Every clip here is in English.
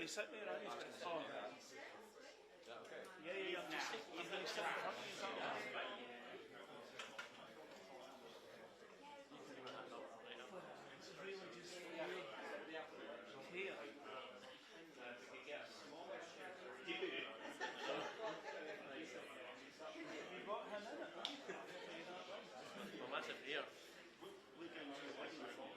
you sit there, aren't you? Oh. Yeah, yeah, I'm just I'm going to sit in front of you. Is that all right? It's really just here. Do you? You got him in it, right? Well, massive ear. Look into the microphone.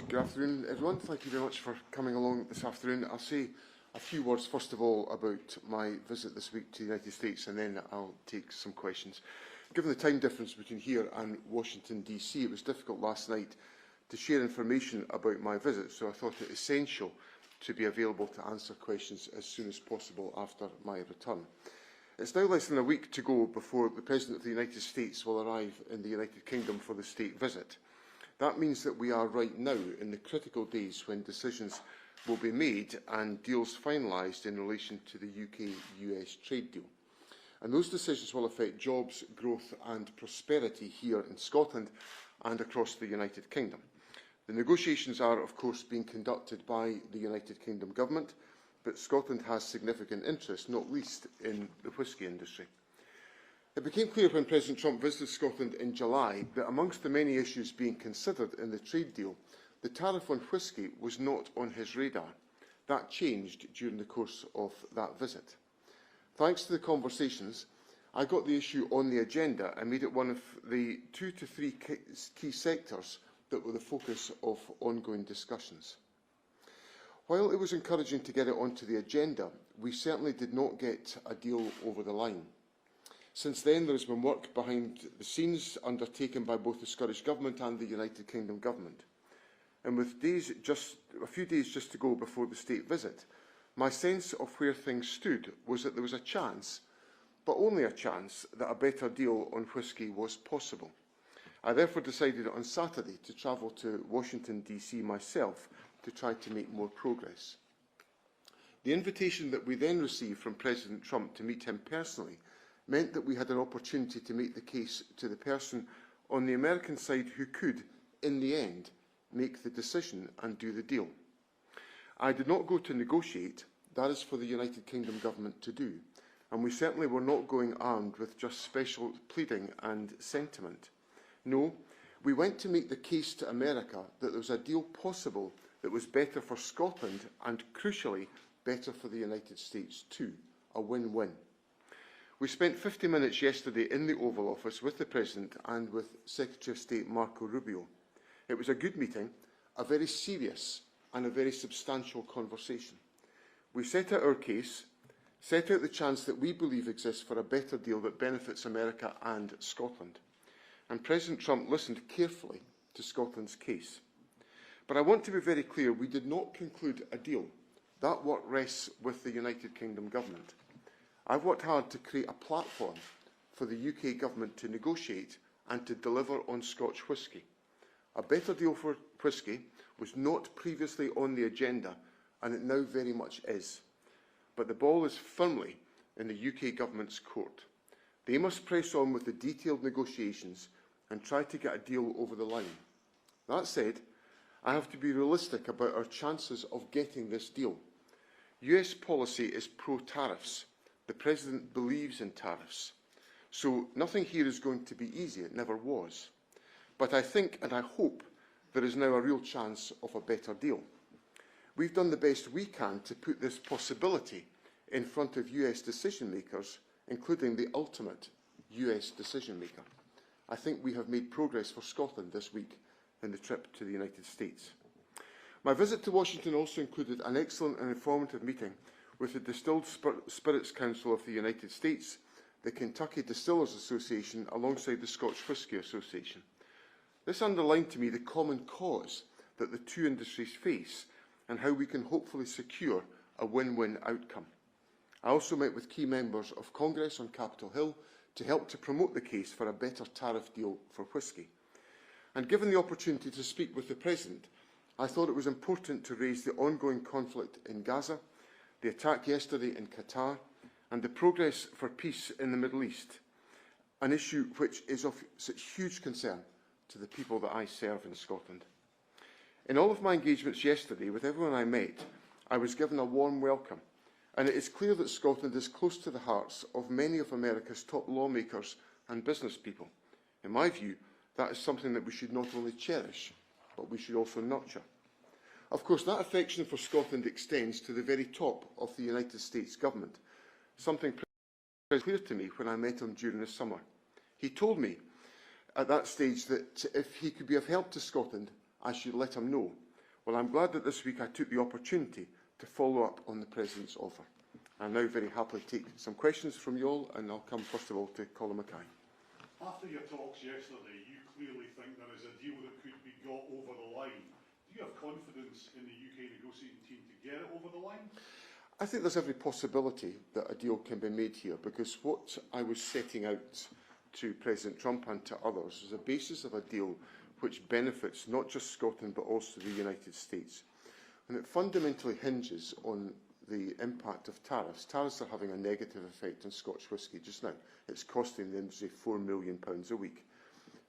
Good afternoon, everyone. Thank you very much for coming along this afternoon. I'll say a few words, first of all, about my visit this week to the United States, and then I'll take some questions. Given the time difference between here and Washington, DC, it was difficult last night to share information about my visit, so I thought it essential to be available to answer questions as soon as possible after my return. It's now less than a week to go before the President of the United States will arrive in the United Kingdom for the state visit. That means that we are right now in the critical days when decisions will be made and deals finalised in relation to the UK-US trade deal. And those decisions will affect jobs, growth and prosperity here in Scotland and across the United Kingdom. The negotiations are, of course, being conducted by the United Kingdom Government, but Scotland has significant interest, not least in the whisky industry. It became clear when President Trump visited Scotland in July that amongst the many issues being considered in the trade deal, the tariff on whisky was not on his radar. That changed during the course of that visit. Thanks to the conversations, I got the issue on the agenda and made it one of the 2 to 3 key sectors that were the focus of ongoing discussions. While it was encouraging to get it onto the agenda, we certainly did not get a deal over the line. Since then, there has been work behind the scenes undertaken by both the Scottish Government and the United Kingdom Government. And with a few days just to go before the state visit, my sense of where things stood was that there was a chance, but only a chance, that a better deal on whisky was possible. I therefore decided on Saturday to travel to Washington, DC myself to try to make more progress. The invitation that we then received from President Trump to meet him personally meant that we had an opportunity to make the case to the person on the American side who could, in the end, make the decision and do the deal. I did not go to negotiate. That is for the United Kingdom Government to do, and we certainly were not going armed with just special pleading and sentiment. No, we went to make the case to America that there was a deal possible that was better for Scotland and, crucially, better for the United States too, a win-win. We spent 50 minutes yesterday in the Oval Office with the President and with Secretary of State Marco Rubio. It was a good meeting, a very serious and a very substantial conversation. We set out our case, set out the chance that we believe exists for a better deal that benefits America and Scotland. And President Trump listened carefully to Scotland's case. But I want to be very clear, we did not conclude a deal. That work rests with the United Kingdom Government. I've worked hard to create a platform for the UK Government to negotiate and to deliver on Scotch whisky. A better deal for whisky was not previously on the agenda, and it now very much is. But the ball is firmly in the UK Government's court. They must press on with the detailed negotiations, and try to get a deal over the line. That said, I have to be realistic about our chances of getting this deal. US policy is pro-tariffs. The President believes in tariffs. So nothing here is going to be easy. It never was. But I think and I hope there is now a real chance of a better deal. We've done the best we can to put this possibility in front of US decision makers, including the ultimate US decision maker. I think we have made progress for Scotland this week in the trip to the United States. My visit to Washington also included an excellent and informative meeting with the Distilled Spirits Council of the United States, the Kentucky Distillers Association, alongside the Scotch Whisky Association. This underlined to me the common cause that the two industries face and how we can hopefully secure a win-win outcome. I also met with key members of Congress on Capitol Hill to help to promote the case for a better tariff deal for whisky. And given the opportunity to speak with the President, I thought it was important to raise the ongoing conflict in Gaza, the attack yesterday in Qatar, and the progress for peace in the Middle East, an issue which is of such huge concern to the people that I serve in Scotland. In all of my engagements yesterday with everyone I met, I was given a warm welcome, and it is clear that Scotland is close to the hearts of many of America's top lawmakers and business people. In my view, that is something that we should not only cherish, but we should also nurture. Of course, that affection for Scotland extends to the very top of the United States government, something very clear to me when I met him during the summer. He told me at that stage that if he could be of help to Scotland, I should let him know. Well, I'm glad that this week I took the opportunity to follow up on the President's offer. I'll now very happily take some questions from you all, and I'll come first of all to Colin Mackay. After your talks yesterday, you clearly think there is a deal that could be got over the line. Do you have confidence in the UK negotiating team to get it over the line? I think there's every possibility that a deal can be made here, because what I was setting out to President Trump and to others is a basis of a deal which benefits not just Scotland but also the United States. And it fundamentally hinges on the impact of tariffs. Tariffs are having a negative effect on Scotch whisky just now. It's costing the industry £4 million a week.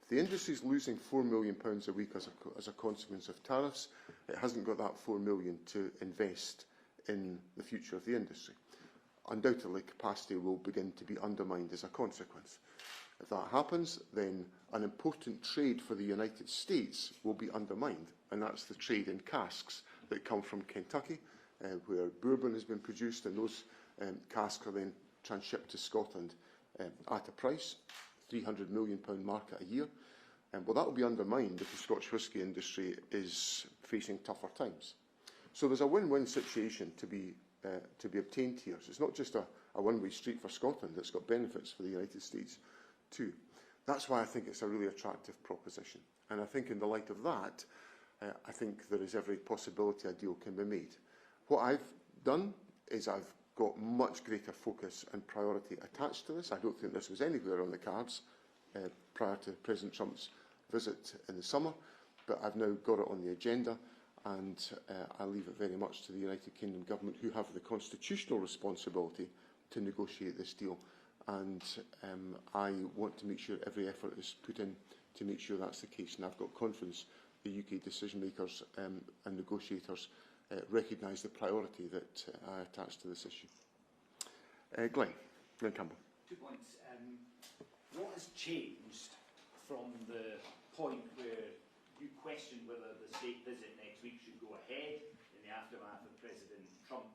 If the industry is losing £4 million a week as a consequence of tariffs, it hasn't got that £4 million to invest in the future of the industry. Undoubtedly, capacity will begin to be undermined as a consequence. If that happens, then an important trade for the United States will be undermined, and that's the trade in casks that come from Kentucky, where bourbon has been produced, and those casks are then transshipped to Scotland at a price, £300 million market a year. Well, that will be undermined if the Scotch whisky industry is facing tougher times. So there's a win-win situation to be obtained here. So it's not just a one-way street for Scotland, it's got benefits for the United States too. That's why I think it's a really attractive proposition. And I think in the light of that, I think there is every possibility a deal can be made. What I've done is I've got much greater focus and priority attached to this. I don't think this was anywhere on the cards prior to President Trump's visit in the summer, but I've now got it on the agenda, and I leave it very much to the United Kingdom government, who have the constitutional responsibility to negotiate this deal. And I want to make sure every effort is put in to make sure that's the case. And I've got confidence the UK decision makers and negotiators recognise the priority that I attach to this issue. Glenn Campbell. 2 points. What has changed from the point where you questioned whether the state visit next week should go ahead in the aftermath of President Trump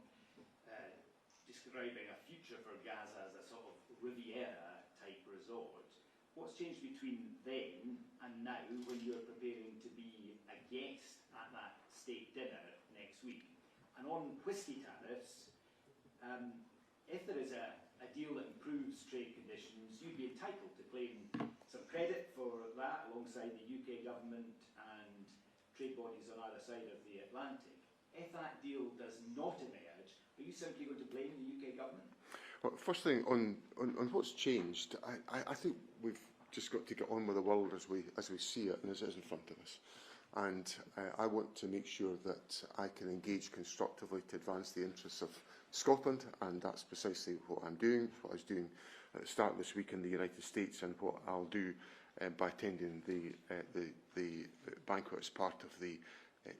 describing a future for Gaza as a sort of Riviera-type resort? What's changed between then and now, when you're preparing to be a guest at that state dinner next week? And on whisky tariffs, if there is a deal that improves trade conditions, you'd be entitled to claim some credit for that alongside the UK government and trade bodies on either side of the Atlantic. If that deal does not emerge, are you simply going to blame the UK government? Well, first thing, on what's changed, I think we've just got to get on with the world as we see it and as it is in front of us. And I want to make sure that I can engage constructively to advance the interests of Scotland, and that's precisely what I'm doing, what I was doing at the start of this week in the United States, and what I'll do by attending the banquet as part of the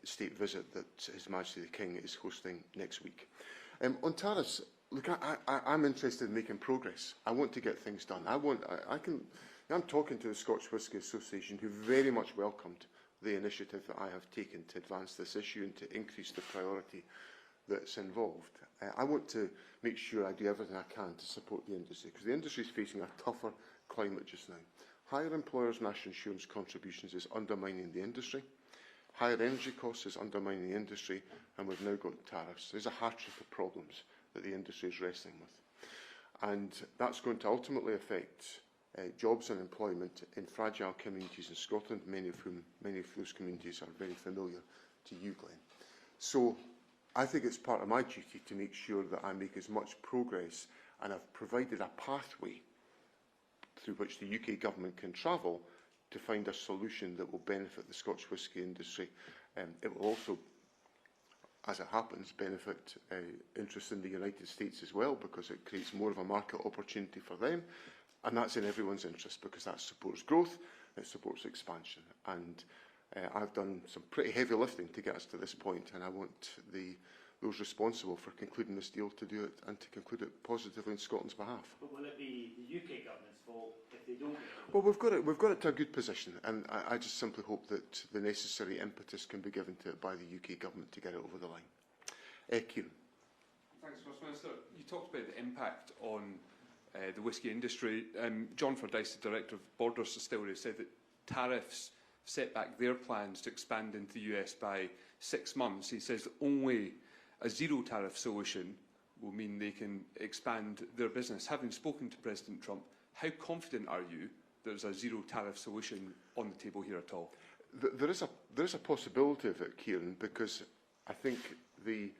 state visit that His Majesty the King is hosting next week. On tariffs, look, I'm interested in making progress. I want to get things done. I'm talking to the Scotch Whisky Association, who very much welcomed the initiative that I have taken to advance this issue and to increase the priority that's involved. I want to make sure I do everything I can to support the industry, because the industry is facing a tougher climate just now. Higher employers' national insurance contributions is undermining the industry. Higher energy costs is undermining the industry, and we've now got tariffs. There's a hat-trick of problems that the industry is wrestling with. And that's going to ultimately affect jobs and employment in fragile communities in Scotland, many of those communities are very familiar to you, Glenn. So I think it's part of my duty to make sure that I make as much progress, and I've provided a pathway through which the UK government can travel to find a solution that will benefit the Scotch whisky industry. It will also, as it happens, benefit interest in the United States as well, because it creates more of a market opportunity for them, and that's in everyone's interest, because that supports growth, it supports expansion. And I've done some pretty heavy lifting to get us to this point, and I want those responsible for concluding this deal to do it, and to conclude it positively in Scotland's behalf. But will it be the UK government's fault if they don't get it? Well, we've got it to a good position, and I just simply hope that the necessary impetus can be given to it by the UK government to get it over the line. Kieran. Thanks, First Minister. You talked about the impact on the whisky industry. John Fordyce, the Director of Borders Distillery, said that tariffs set back their plans to expand into the US by 6 months. He says only a zero tariff solution will mean they can expand their business. Having spoken to President Trump, how confident are you there's a zero tariff solution on the table here at all? There is a possibility of it, Kieran, because I think the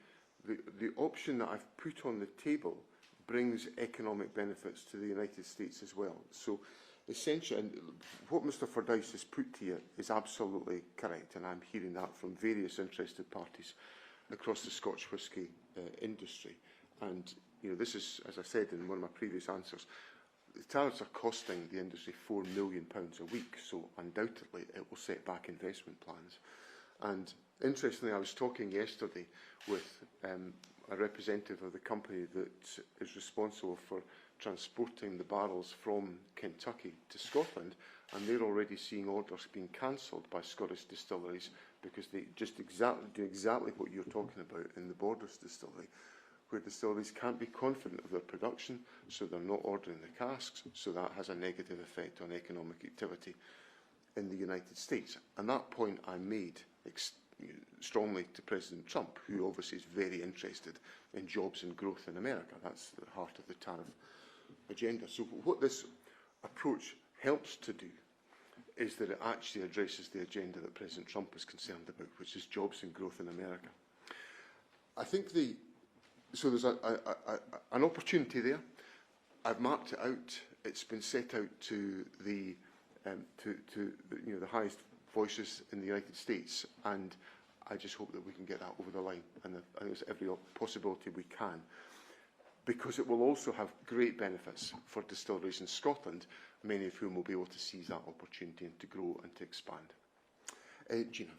option that I've put on the table brings economic benefits to the United States as well. So essentially, and what Mr Fordyce has put here is absolutely correct, and I'm hearing that from various interested parties across the Scotch whisky industry. And this is, as I said in one of my previous answers, the tariffs are costing the industry £4 million a week, so undoubtedly it will set back investment plans. And interestingly, I was talking yesterday with a representative of the company that is responsible for transporting the barrels from Kentucky to Scotland, and they're already seeing orders being cancelled by Scottish distilleries because they just do exactly what you're talking about in the Borders distillery, where distilleries can't be confident of their production, so they're not ordering the casks, so that has a negative effect on economic activity in the United States. And that point I made strongly to President Trump, who obviously is very interested in jobs and growth in America. That's the heart of the tariff agenda. So what this approach helps to do is that it actually addresses the agenda that President Trump is concerned about, which is jobs and growth in America. I think so there's an opportunity there. I've mapped it out. It's been set out to the highest voices in the United States, and I just hope that we can get that over the line, and I think there's every possibility we can, because it will also have great benefits for distilleries in Scotland, many of whom will be able to seize that opportunity and to grow and to expand. Gina.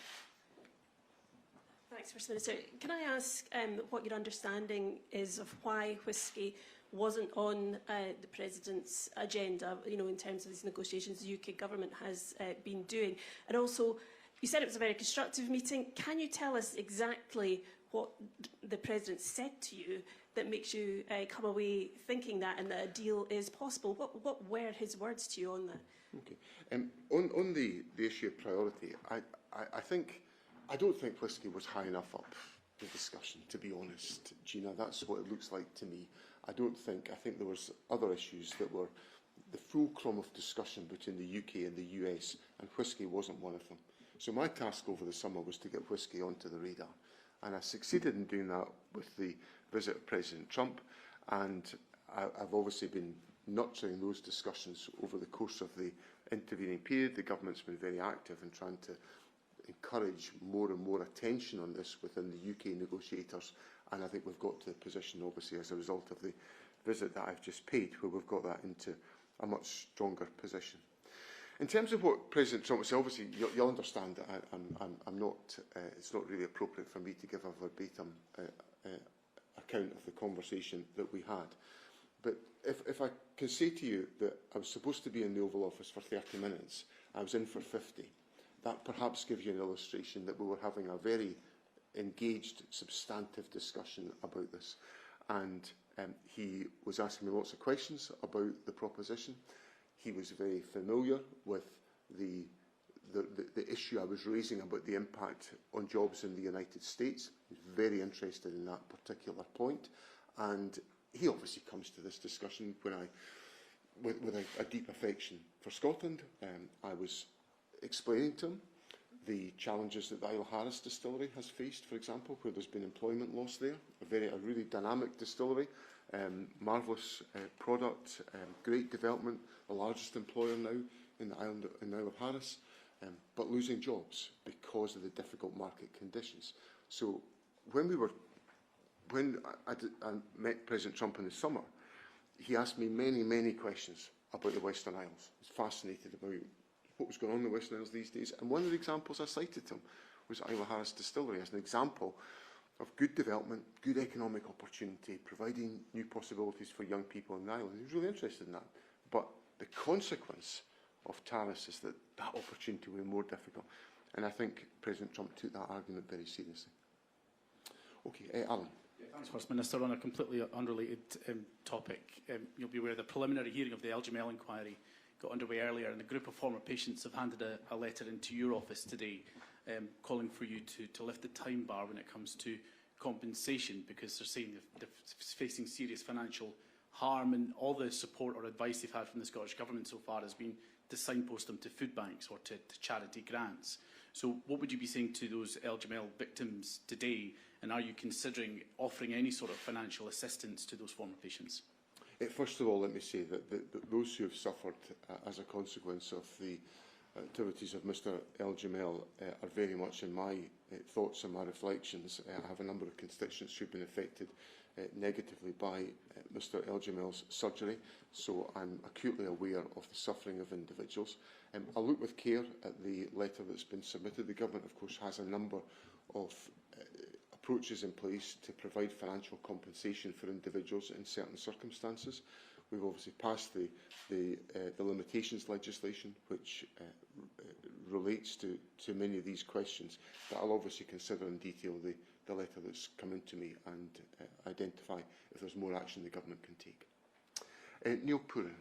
Thanks, First Minister. Can I ask what your understanding is of why whisky wasn't on the President's agenda, in terms of these negotiations the UK government has been doing? And also, you said it was a very constructive meeting. Can you tell us exactly what the President said to you that makes you come away thinking that and that a deal is possible? What were his words to you on that? Okay. On the issue of priority, I don't think whisky was high enough up the discussion, to be honest, Gina. That's what it looks like to me. I think there was other issues that were the fulcrum of discussion between the UK and the US, and whisky wasn't one of them. So my task over the summer was to get whisky onto the radar, and I succeeded in doing that with the visit of President Trump, and I've obviously been nurturing those discussions over the course of the intervening period. The government's been very active in trying to encourage more and more attention on this within the UK negotiators, and I think we've got to a position, obviously, as a result of the visit that I've just paid, where we've got that into a much stronger position. In terms of what President Trump said, obviously you'll understand that I'm not. It's not really appropriate for me to give a verbatim account of the conversation that we had. But if I can say to you that I was supposed to be in the Oval Office for 30 minutes, I was in for 50. That perhaps gives you an illustration that we were having a very engaged, substantive discussion about this. And he was asking me lots of questions about the proposition. He was very familiar with the issue I was raising about the impact on jobs in the United States. He was very interested in that particular point. And he obviously comes to this discussion with a deep affection for Scotland. I was explaining to him the challenges that the Isle Harris distillery has faced, for example, where there's been employment loss there. A really dynamic distillery, marvellous product, great development, the largest employer now in the Isle of Harris, but losing jobs because of the difficult market conditions. So when I met President Trump in the summer, he asked me many questions about the Western Isles. He was fascinated about what was going on in the Western Isles these days. And one of the examples I cited to him was Isle of Harris Distillery as an example of good development, good economic opportunity, providing new possibilities for young people in the island. He was really interested in that. But the consequence of tariffs is that opportunity will be more difficult. And I think President Trump took that argument very seriously. Okay, Alan. Thanks, First Minister. On a completely unrelated topic, you'll be aware the preliminary hearing of the LGML inquiry got underway earlier, and a group of former patients have handed a letter into your office today calling for you to lift the time bar when it comes to compensation, because they're saying they're facing serious financial harm, and all the support or advice they've had from the Scottish Government so far has been to signpost them to food banks or to charity grants. So what would you be saying to those LGML victims today, and are you considering offering any sort of financial assistance to those former patients? First of all, let me say that those who have suffered as a consequence of the activities of Mr El-Jamel are very much in my thoughts and my reflections. I have a number of constituents who have been affected negatively by Mr El-Jamel's surgery, so I'm acutely aware of the suffering of individuals. I'll look with care at the letter that's been submitted. The Government, of course, has a number of approaches in place to provide financial compensation for individuals in certain circumstances. We've obviously passed the limitations legislation, which relates to many of these questions. But I'll obviously consider in detail the letter that's come into me and identify if there's more action the Government can take. Neil Pooran.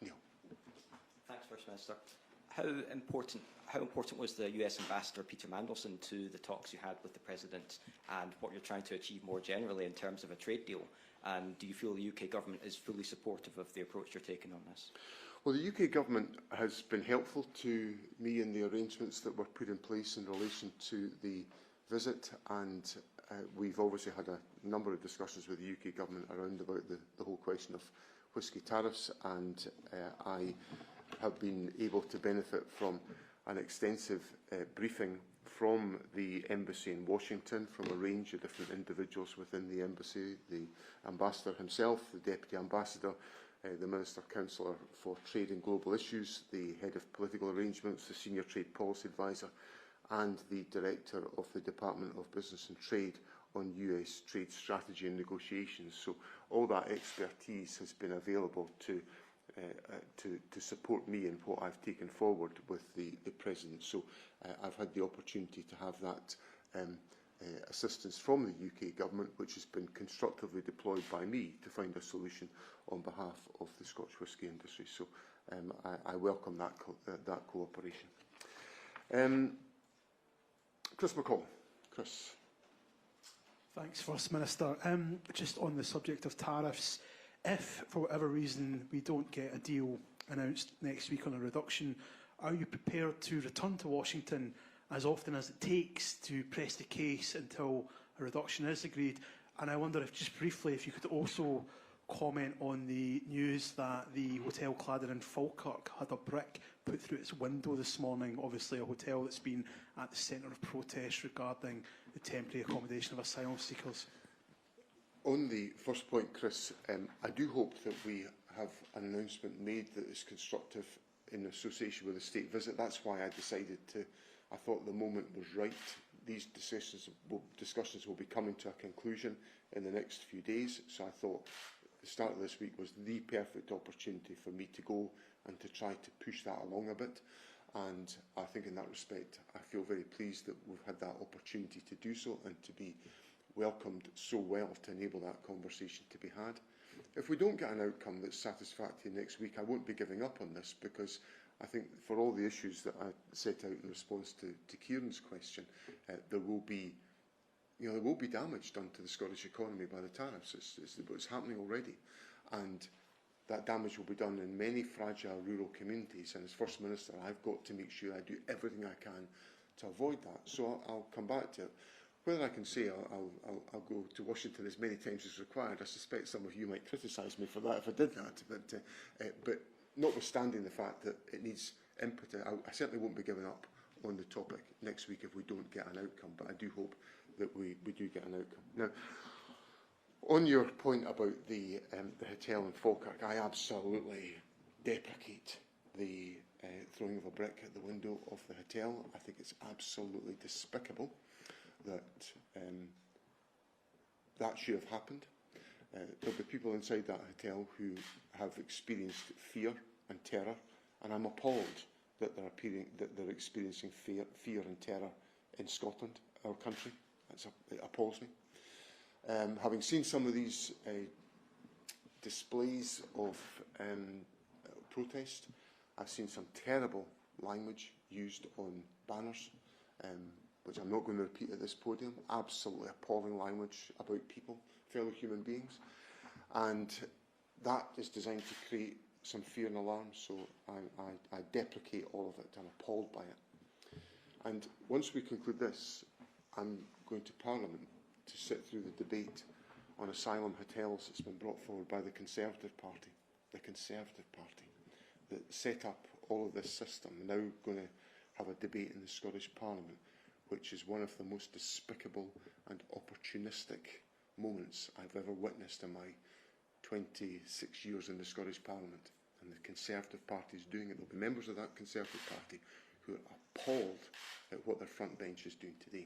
Neil. Thanks, First Minister. How important was the US Ambassador Peter Mandelson to the talks you had with the President, and what you're trying to achieve more generally in terms of a trade deal? And do you feel the UK Government is fully supportive of the approach you're taking on this? Well, the UK Government has been helpful to me in the arrangements that were put in place in relation to the visit, and we've obviously had a number of discussions with the UK Government around about the whole question of whisky tariffs, and I have been able to benefit from an extensive briefing from the embassy in Washington, from a range of different individuals within the embassy, the ambassador himself, the deputy ambassador, the Minister Councillor for Trade and Global Issues, the head of political arrangements, the senior trade policy advisor, and the director of the Department of Business and Trade on US trade strategy and negotiations. So all that expertise has been available to support me in what I've taken forward with the President. So I've had the opportunity to have that assistance from the UK Government, which has been constructively deployed by me to find a solution on behalf of the Scotch whisky industry. So I welcome that cooperation. Chris McCall. Chris. Thanks, First Minister. Just on the subject of tariffs, if, for whatever reason, we don't get a deal announced next week on a reduction, are you prepared to return to Washington as often as it takes to press the case until a reduction is agreed? And I wonder if, just briefly, if you could also comment on the news that the Hotel Claddagh in Falkirk had a brick put through its window this morning, obviously a hotel that's been at the centre of protest regarding the temporary accommodation of asylum seekers. On the first point, Chris, I do hope that we have an announcement made that is constructive in association with a state visit. That's why I decided to, I thought the moment was right. These discussions will be coming to a conclusion in the next few days, so I thought the start of this week was the perfect opportunity for me to go and to try to push that along a bit. And I think in that respect, I feel very pleased that we've had that opportunity to do so and to be welcomed so well to enable that conversation to be had. If we don't get an outcome that's satisfactory next week, I won't be giving up on this, because I think for all the issues that I set out in response to Kieran's question, there will be damage done to the Scottish economy by the tariffs. It's happening already, and that damage will be done in many fragile rural communities. And as First Minister, I've got to make sure I do everything I can to avoid that. So I'll come back to it. Whether I can say I'll go to Washington as many times as required, I suspect some of you might criticise me for that if I did that. But notwithstanding the fact that it needs input, I certainly won't be giving up on the topic next week if we don't get an outcome. But I do hope that we do get an outcome. Now, on your point about the hotel in Falkirk, I absolutely deprecate the throwing of a brick at the window of the hotel. I think it's absolutely despicable that that should have happened. There'll be people inside that hotel who have experienced fear and terror, and I'm appalled that they're experiencing fear and terror in Scotland, our country. It appalls me. Having seen some of these displays of protest, I've seen some terrible language used on banners, which I'm not going to repeat at this podium. Absolutely appalling language about people, fellow human beings. And that is designed to create some fear and alarm, so I deprecate all of it. I'm appalled by it. And once we conclude this, I'm going to Parliament to sit through the debate on asylum hotels that's been brought forward by the Conservative Party. The Conservative Party that set up all of this system, now going to have a debate in the Scottish Parliament, which is one of the most despicable and opportunistic moments I've ever witnessed in my 26 years in the Scottish Parliament. And the Conservative Party is doing it. There'll be members of that Conservative Party who are appalled at what their front bench is doing today.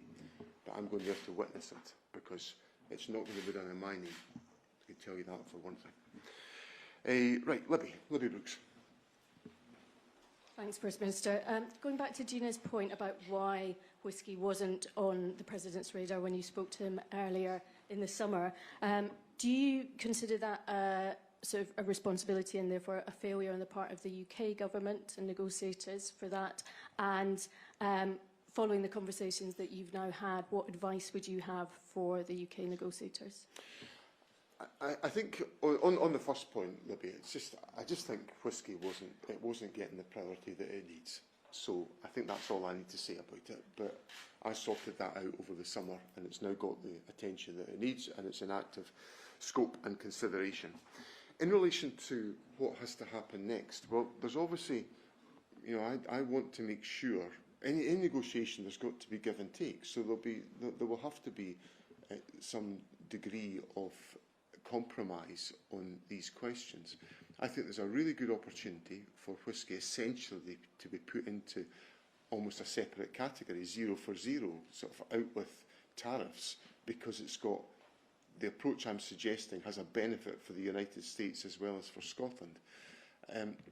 But I'm going there to witness it, because it's not going to be done in my name. I can tell you that for one thing. Right, Libby Brooks. Thanks, First Minister. Going back to Gina's point about why whisky wasn't on the President's radar when you spoke to him earlier in the summer, do you consider that sort of a responsibility and therefore a failure on the part of the UK government and negotiators for that? And following the conversations that you've now had, what advice would you have for the UK negotiators? I think on the first point, Libby, I just think whisky wasn't getting the priority that it needs. So I think that's all I need to say about it. But I sorted that out over the summer, and it's now got the attention that it needs, and it's an active scope and consideration. In relation to what has to happen next, well, there's obviously, I want to make sure in negotiation there's got to be give and take. So there will have to be some degree of compromise on these questions. I think there's a really good opportunity for whisky essentially to be put into almost a separate category, 0 for 0, sort of out with tariffs, because it's got the approach I'm suggesting has a benefit for the United States as well as for Scotland.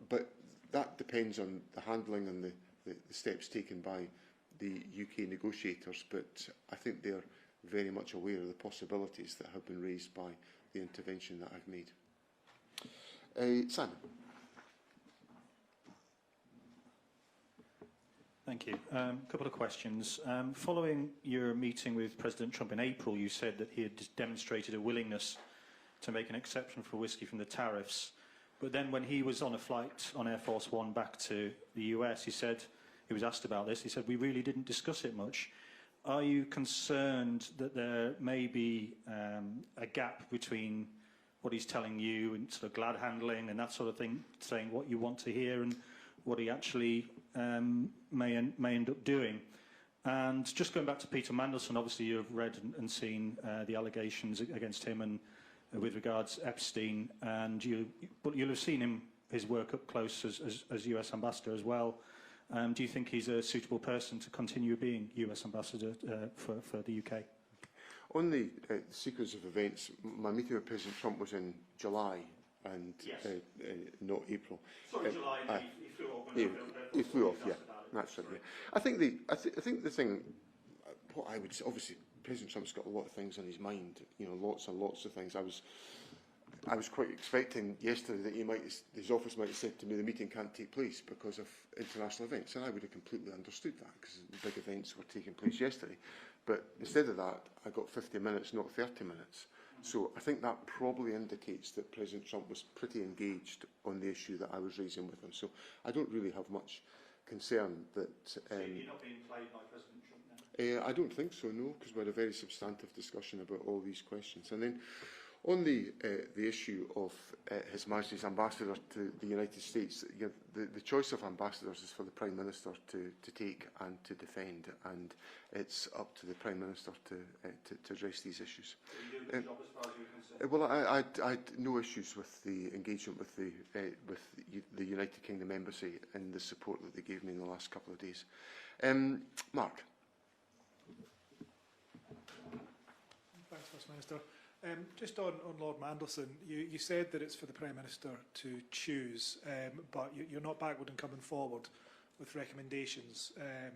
But that depends on the handling and the steps taken by the UK negotiators, but I think they're very much aware of the possibilities that have been raised by the intervention that I've made. Simon. Thank you. A couple of questions. Following your meeting with President Trump in April, you said that he had demonstrated a willingness to make an exception for whisky from the tariffs. But then when he was on a flight on Air Force One back to the US, he was asked about this, he said, we really didn't discuss it much. Are you concerned that there may be a gap between what he's telling you and sort of glad handling and that sort of thing, saying what you want to hear and what he actually may end up doing? And just going back to Peter Mandelson, obviously you've read and seen the allegations against him and with regards to Epstein, and you'll have seen him his work up close as US Ambassador as well. Do you think he's a suitable person to continue being US Ambassador for the UK? On the sequence of events, my meeting with President Trump was in July and not April. Sorry, July. He flew off. He flew off. Yeah, that's right. Yeah. I think the thing. What I would say, obviously, President Trump's got a lot of things on his mind. You know, lots and lots of things. I was quite expecting yesterday that his office might have said to me the meeting can't take place because of international events, and I would have completely understood that because the big events were taking place yesterday. But instead of that, I got 50 minutes, not 30 minutes. So I think that probably indicates that President Trump was pretty engaged on the issue that I was raising with him. So I don't really have much concern that... So you're not being played by President Trump now? I don't think so, no, because we had a very substantive discussion about all these questions. And then on the issue of His Majesty's Ambassador to the United States, you know, the choice of ambassadors is for the Prime Minister to take and to defend, and it's up to the Prime Minister to address these issues. So you doing the job as far as you're concerned? Well, I had no issues with the engagement with the United Kingdom Embassy and the support that they gave me in the last couple of days. Mark. Thanks, First Minister. Just on Lord Mandelson, you said that it's for the Prime Minister to choose, but you're not backward in coming forward with recommendations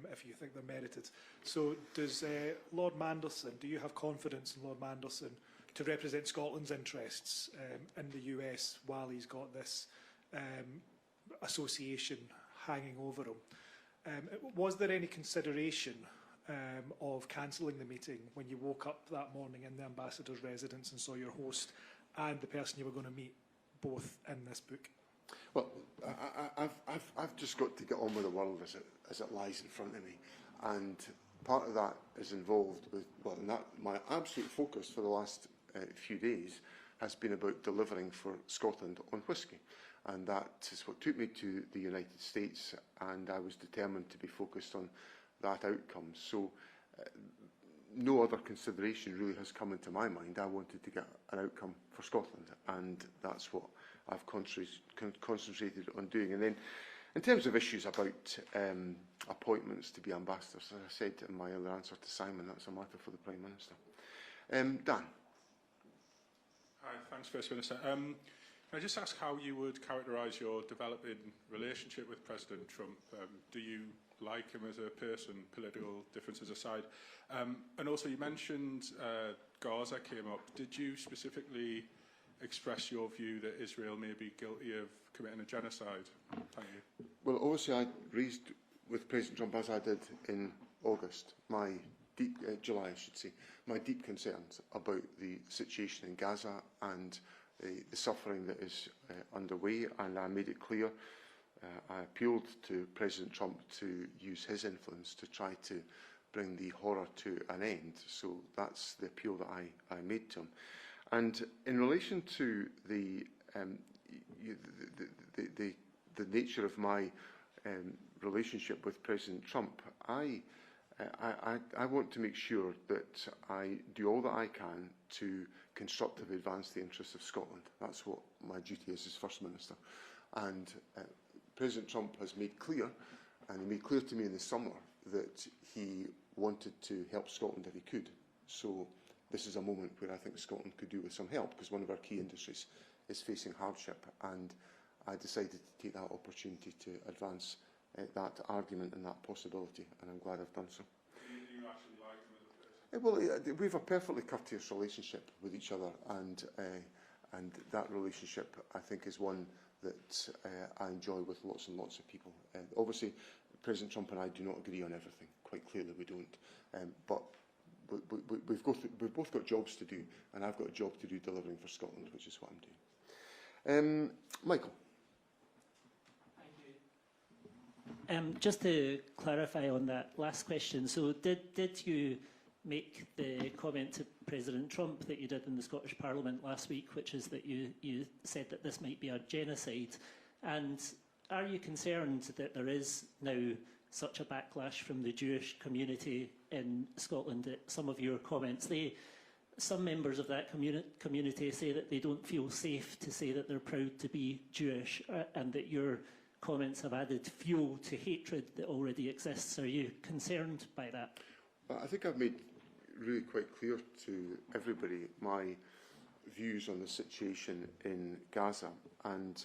if you think they're merited. So does Lord Mandelson, do you have confidence in Lord Mandelson to represent Scotland's interests in the US while he's got this association hanging over him? Was there any consideration of cancelling the meeting when you woke up that morning in the ambassador's residence and saw your host and the person you were going to meet both in this book? Well, I've just got to get on with the world as it lies in front of me, and part of that is involved with my absolute focus for the last few days has been about delivering for Scotland on whisky, and that is what took me to the United States, and I was determined to be focused on that outcome. So no other consideration really has come into my mind. I wanted to get an outcome for Scotland, and that's what I've concentrated on doing. And then in terms of issues about appointments to be ambassadors, as I said in my other answer to Simon, that's a matter for the Prime Minister. Dan. Hi, thanks, First Minister. Can I just ask how you would characterise your developing relationship with President Trump? Do you like him as a person, political differences aside? And also, you mentioned Gaza came up. Did you specifically express your view that Israel may be guilty of committing a genocide? Thank you. Well, obviously, I raised with President Trump, as I did in August, my deep, July, I should say, my deep concerns about the situation in Gaza and the suffering that is underway, and I made it clear. I appealed to President Trump to use his influence to try to bring the horror to an end. So that's the appeal that I made to him. And in relation to the nature of my relationship with President Trump, I want to make sure that I do all that I can to constructively advance the interests of Scotland. That's what my duty is as First Minister. And President Trump has made clear, and he made clear to me in the summer, that he wanted to help Scotland if he could. So this is a moment where I think Scotland could do with some help, because one of our key industries is facing hardship, and I decided to take that opportunity to advance that argument and that possibility, and I'm glad I've done so. Do you actually like him as a person? Well, we have a perfectly courteous relationship with each other, and that relationship, I think, is one that I enjoy with lots and lots of people. Obviously, President Trump and I do not agree on everything. Quite clearly, we don't. But we've both got jobs to do, and I've got a job to do delivering for Scotland, which is what I'm doing. Michael. Just to clarify on that last question, so did you make the comment to President Trump that you did in the Scottish Parliament last week, which is that you said that this might be a genocide? And are you concerned that there is now such a backlash from the Jewish community in Scotland at some of your comments? some members of that community say that they don't feel safe to say that they're proud to be Jewish, and that your comments have added fuel to hatred that already exists. Are you concerned by that? Well, I think I've made really quite clear to everybody my views on the situation in Gaza, and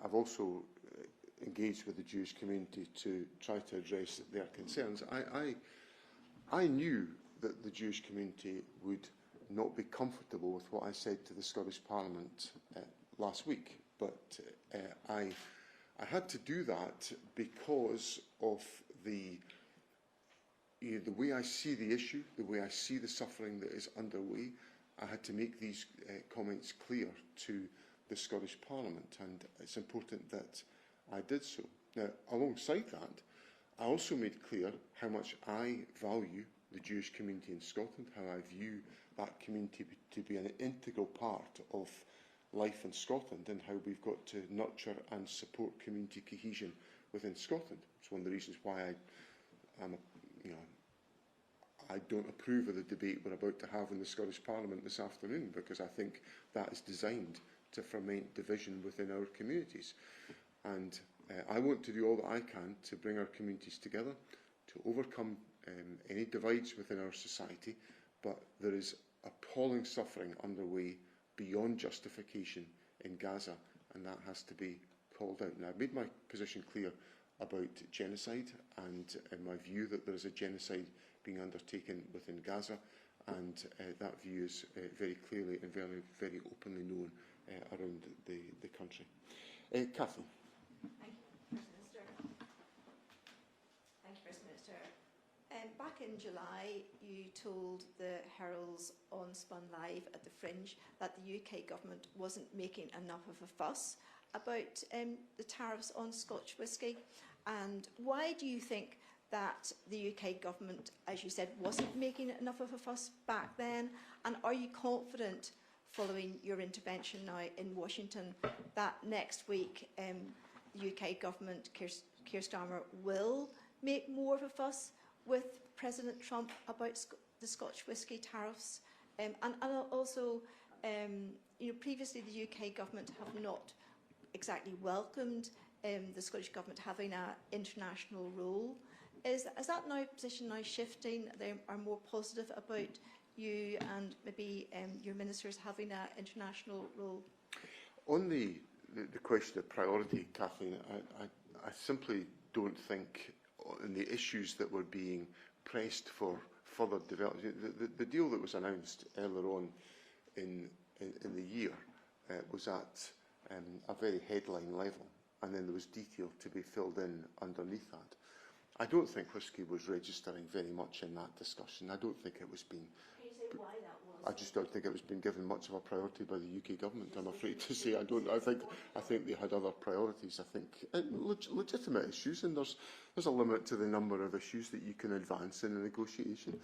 I've also engaged with the Jewish community to try to address their concerns. I knew that the Jewish community would not be comfortable with what I said to the Scottish Parliament last week, but I had to do that because of the way I see the issue, the way I see the suffering that is underway. I had to make these comments clear to the Scottish Parliament, and it's important that I did so. Now, alongside that, I also made clear how much I value the Jewish community in Scotland, how I view that community to be an integral part of life in Scotland, and how we've got to nurture and support community cohesion within Scotland. It's one of the reasons why I don't approve of the debate we're about to have in the Scottish Parliament this afternoon, because I think that is designed to ferment division within our communities. And I want to do all that I can to bring our communities together, to overcome any divides within our society, but there is appalling suffering underway beyond justification in Gaza, and that has to be called out. Now, I've made my position clear about genocide, and my view that there is a genocide being undertaken within Gaza, and that view is very clearly and very, very openly known around the country. Kathleen. Thank you, First Minister. Thank you, First Minister. Back in July, you told the Heralds on Spun Live at the Fringe that the UK government wasn't making enough of a fuss about the tariffs on Scotch whisky. And why do you think that the UK government, as you said, wasn't making enough of a fuss back then? And are you confident, following your intervention now in Washington, that next week the UK government, Keir Starmer, will make more of a fuss with President Trump about the Scotch whisky tariffs? And also, previously the UK government have not exactly welcomed the Scottish government having an international role. Is that position now shifting? They are more positive about you and maybe your ministers having an international role? On the question of priority, Kathleen, I simply don't think in the issues that were being pressed for further development. The deal that was announced earlier on in the year was at a very headline level, and then there was detail to be filled in underneath that. I don't think whisky was registering very much in that discussion. I don't think it was being... Can you say why that was? I just don't think it was being given much of a priority by the UK government, I'm afraid to say. I think they had other priorities. I think legitimate issues, and there's a limit to the number of issues that you can advance in a negotiation.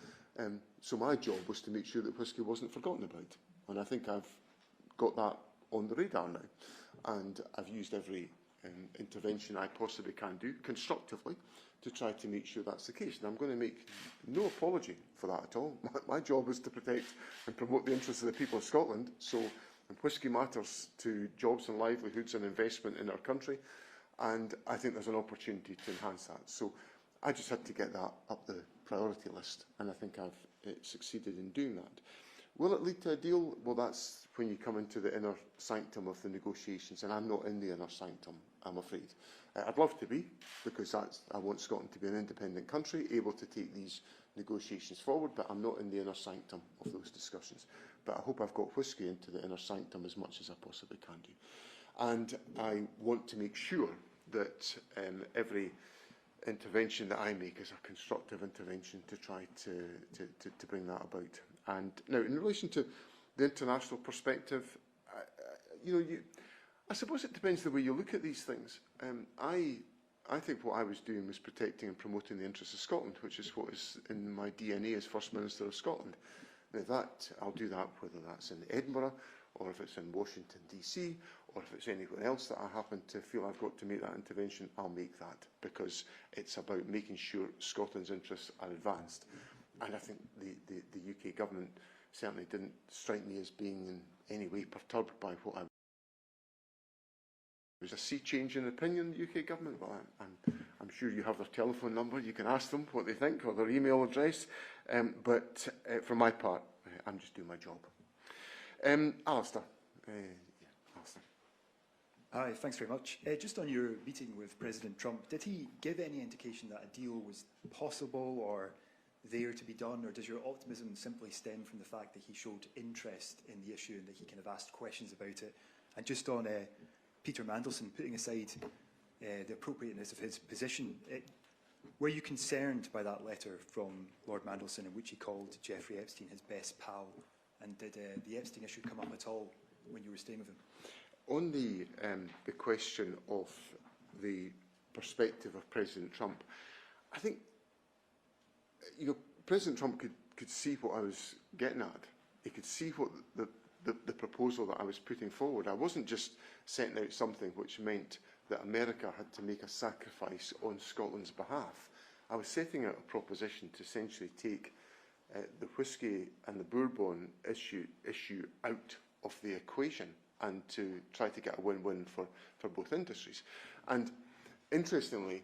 So my job was to make sure that whisky wasn't forgotten about, and I think I've got that on the radar now, and I've used every intervention I possibly can do constructively to try to make sure that's the case. And I'm going to make no apology for that at all. My job is to protect and promote the interests of the people of Scotland. So whisky matters to jobs and livelihoods and investment in our country. And I think there's an opportunity to enhance that. So I just had to get that up the priority list. And I think I've succeeded in doing that. Will it lead to a deal? Well, that's when you come into the inner sanctum of the negotiations. And I'm not in the inner sanctum, I'm afraid. I'd love to be, because I want Scotland to be an independent country, able to take these negotiations forward, but I'm not in the inner sanctum of those discussions. But I hope I've got whisky into the inner sanctum as much as I possibly can do. And I want to make sure that every intervention that I make is a constructive intervention to try to bring that about. And now, in relation to the international perspective, I suppose it depends the way you look at these things. I think what I was doing was protecting and promoting the interests of Scotland, which is what is in my DNA as First Minister of Scotland. Now I'll do that whether that's in Edinburgh, or if it's in Washington DC, or if it's anywhere else that I happen to feel I've got to make that intervention, I'll make that, because it's about making sure Scotland's interests are advanced. And I think the UK government certainly didn't strike me as being in any way perturbed by what I was. A sea change in opinion in the UK government? Well, I'm sure you have their telephone number. You can ask them what they think or their email address. But for my part, I'm just doing my job. Alistair. Alistair. Hi, thanks very much. Just on your meeting with President Trump, did he give any indication that a deal was possible or there to be done, or does your optimism simply stem from the fact that he showed interest in the issue and that he kind of asked questions about it? And just on Peter Mandelson, putting aside the appropriateness of his position, were you concerned by that letter from Lord Mandelson in which he called Jeffrey Epstein his best pal? And did the Epstein issue come up at all when you were staying with him? On the question of the perspective of President Trump, I think President Trump could see what I was getting at. He could see what the proposal that I was putting forward. I wasn't just setting out something which meant that America had to make a sacrifice on Scotland's behalf. I was setting out a proposition to essentially take the whisky and the bourbon issue out of the equation and to try to get a win-win for both industries. And interestingly,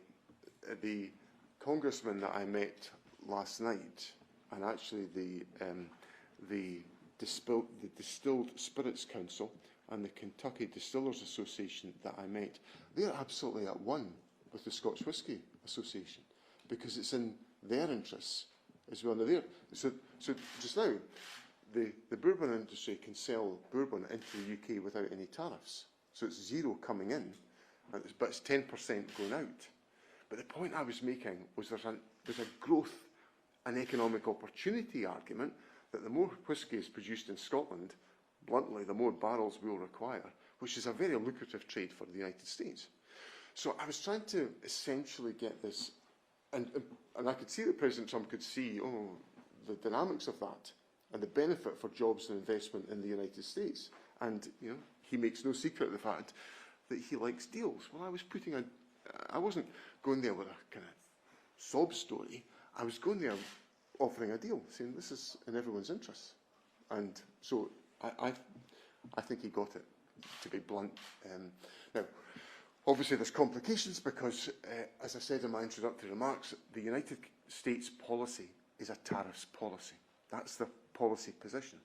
the congressman that I met last night, and actually the Distilled Spirits Council and the Kentucky Distillers Association that I met, they're absolutely at one with the Scotch Whisky Association because it's in their interests as well. So just now, the bourbon industry can sell bourbon into the UK without any tariffs. So it's zero coming in, but it's 10% going out. But the point I was making was there's a growth and economic opportunity argument that the more whisky is produced in Scotland, bluntly, the more barrels we'll require, which is a very lucrative trade for the United States. So I was trying to essentially get this, and I could see that President Trump could see, the dynamics of that and the benefit for jobs and investment in the United States. And he makes no secret of the fact that he likes deals. Well, I wasn't going there with a kind of sob story. I was going there offering a deal, saying this is in everyone's interests. And so I think he got it, to be blunt. Now, obviously there's complications because, as I said in my introductory remarks, the United States policy is a tariffs policy. That's the policy position.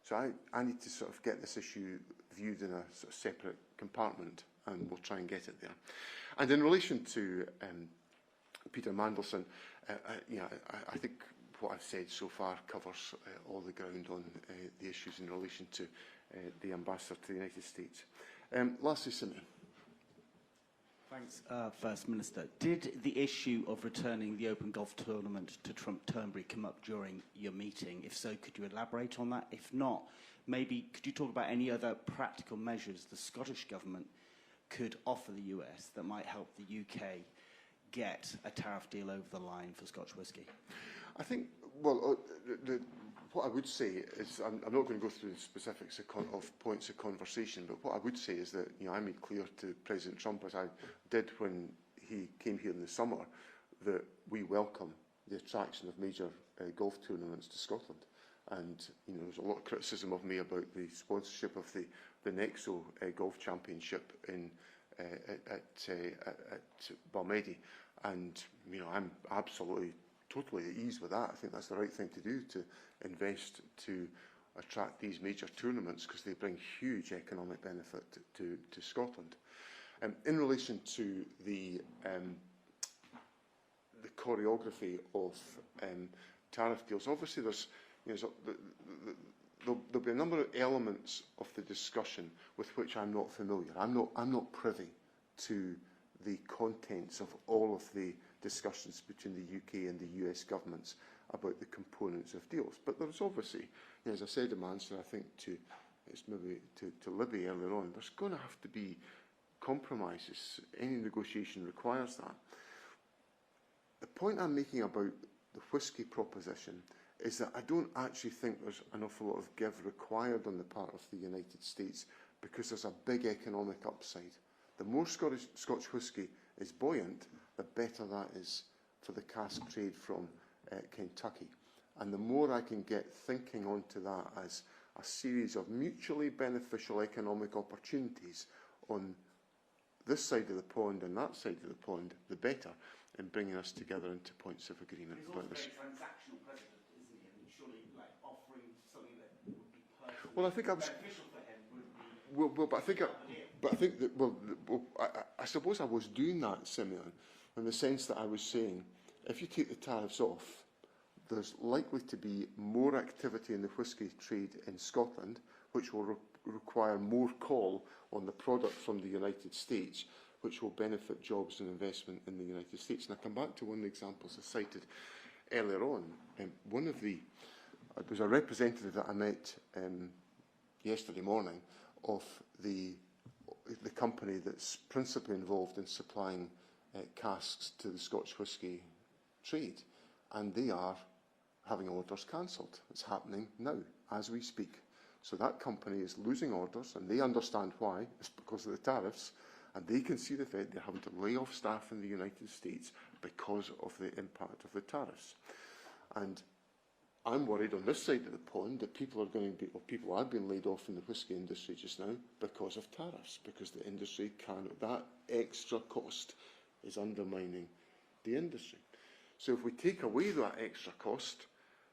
So I need to sort of get this issue viewed in a sort of separate compartment, and we'll try and get it there. And in relation to Peter Mandelson, I think what I've said so far covers all the ground on the issues in relation to the ambassador to the United States. Lastly, Simeon. Thanks, First Minister. Did the issue of returning the Open Golf Tournament to Trump Turnberry come up during your meeting? If so, could you elaborate on that? If not, maybe could you talk about any other practical measures the Scottish Government could offer the US that might help the UK get a tariff deal over the line for Scotch whisky? I think, well, what I would say is, I'm not going to go through the specifics of points of conversation, but what I would say is that I made clear to President Trump, as I did when he came here in the summer, that we welcome the attraction of major golf tournaments to Scotland. And there's a lot of criticism of me about the sponsorship of the Nexo Golf Championship at Balmedy, and I'm absolutely totally at ease with that. I think that's the right thing to do, to invest to attract these major tournaments because they bring huge economic benefit to Scotland. In relation to the choreography of tariff deals, obviously there'll be a number of elements of the discussion with which I'm not familiar. I'm not privy to the contents of all of the discussions between the UK and the US governments about the components of deals. But there's obviously, as I said in my answer, I think to Libby earlier on, there's going to have to be compromises. Any negotiation requires that. The point I'm making about the whisky proposition is that I don't actually think there's an awful lot of give required on the part of the United States because there's a big economic upside. The more Scotch whisky is buoyant, the better that is for the cask trade from Kentucky. And the more I can get thinking onto that as a series of mutually beneficial economic opportunities on this side of the pond and that side of the pond, the better in bringing us together into points of agreement about this. He's also a very transactional president, isn't he? I mean, surely, like, offering something that would be personally Well, I think I was beneficial for him would be... Well, but I think that, I suppose I was doing that, Simeon, in the sense that I was saying, if you take the tariffs off, there's likely to be more activity in the whisky trade in Scotland, which will require more call on the product from the United States, which will benefit jobs and investment in the United States. And I come back to one of the examples I cited earlier on. There was a representative that I met yesterday morning of the company that's principally involved in supplying casks to the Scotch whisky trade, and they are having orders cancelled. It's happening now, as we speak. So that company is losing orders, and they understand why. It's because of the tariffs, and they can see the effect. They're having to lay off staff in the United States because of the impact of the tariffs. And I'm worried on this side of the pond that people are going to be, or people are being laid off in the whisky industry just now because of tariffs, because the industry cannot, that extra cost is undermining the industry. So if we take away that extra cost,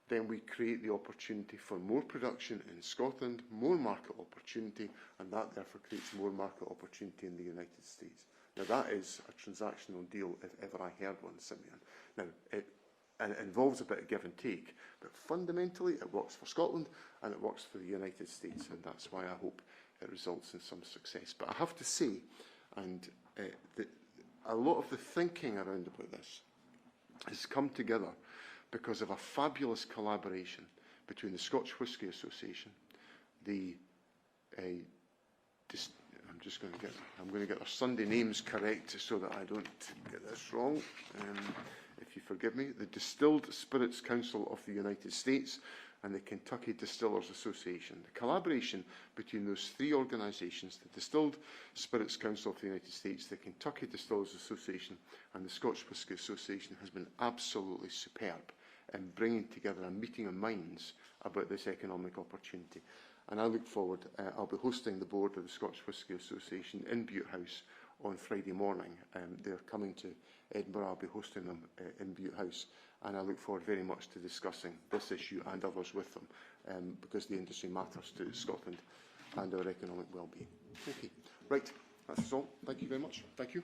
then we create the opportunity for more production in Scotland, more market opportunity, and that therefore creates more market opportunity in the United States. Now that is a transactional deal if ever I heard one, Simeon. Now, it involves a bit of give and take, but fundamentally it works for Scotland and it works for the United States, and that's why I hope it results in some success. But I have to say, and a lot of the thinking around about this has come together because of a fabulous collaboration between the Scotch Whisky Association, I'm going to get their Sunday names correct so that I don't get this wrong. If you forgive me, the Distilled Spirits Council of the United States and the Kentucky Distillers Association. The collaboration between those three organisations, the Distilled Spirits Council of the United States, the Kentucky Distillers Association and the Scotch Whisky Association, has been absolutely superb in bringing together a meeting of minds about this economic opportunity. And I look forward, I'll be hosting the board of the Scotch Whisky Association in Butte House on Friday morning. They're coming to Edinburgh. I'll be hosting them in Butte House, and I look forward very much to discussing this issue and others with them, because the industry matters to Scotland and our economic well-being. Okay, right, that's all. Thank you very much. Thank you.